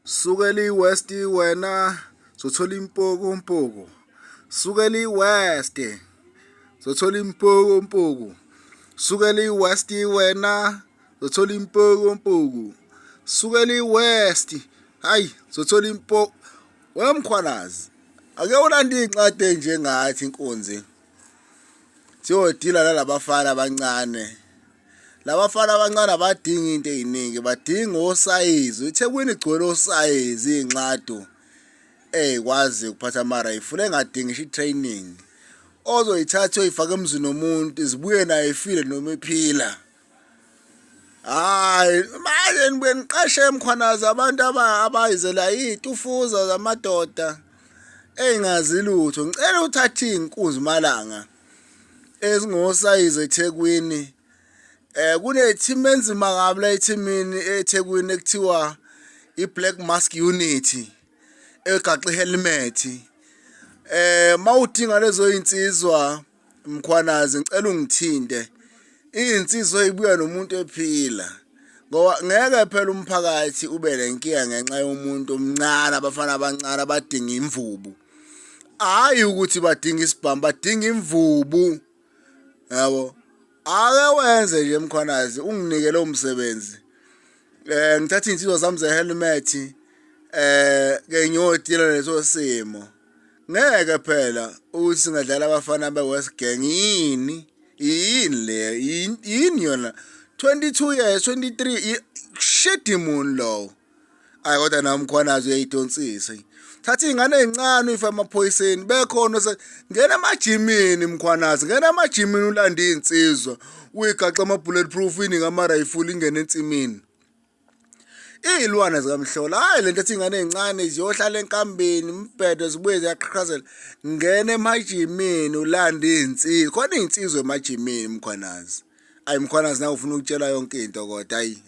Sukeli West wena zothola impoko. Sukeli West zothola impoko. Sukeli West wena zothola impoko. Sukeli West hayi zothola impoko. Wemkhwanazi ake ulanda incwadi njengathi inkunzi. Siyodila nalabafana abancane. Labafana abancane abadinga into eziningi, badinga osayizi. eThekwini igcwele osayizi incwadi kwazi ukuphatha amarayifule engadingi i-training. Ozoyithatha oyifaka emzini womuntu zibuye naye ifile noma ephila. Hayi manje nibuye niqashe emkhwanazi abantu abayizela itufuza zamadoda engazi lutho. Ngicela uthathe inkunzi malanga ezingosayizi eThekwini. Kune-team enzima kabi la ethimini eThekwini ekuthiwa i-Black Mask Unit egaxa i-helmet. Mawudinga lezo insizwa mkhwanazi ngicela ungithinte. Insizwa ibuya nomuntu ephila. Ngoba ngeke phela umphakathi ube lenkinga ngenxa yomuntu omncane, abafana abancane abadinga imvubu. Hayi ukuthi badinga isibhamu, badinga imvubu. Yabo. Ake wenze nje mkhwanazi unginike lo msebenzi. Ngithatha insizwa zami ze-helmet ke ngiyodila leso simo. Ngeke phela ukuthi singadlala abafana be-West Gang yini le yini yona 22 years 23 shedimon lo. Hayi kodwa nami mkhwanazi uyayidonsisa. Thatha ingane ezincane uyifa emaphoyiseni bekhona ngena emajimini mkhwanazi, ngena emajimini ulanda insizwa uyigaxa ama-bulletproof iningi amarayifuli ingene ensimini. Iy'lwane zikamhlola hayi lento ethi ingane ezincane ziyohlala enkambeni umbhedo zibuye ziyaqhaqhazela. Ngena emajimini ulanda insizwa, khona insizwa emajimini mkhwanazi. Hayi mkhwanazi nawe ufuna ukutshela yonke into kodwa hayi.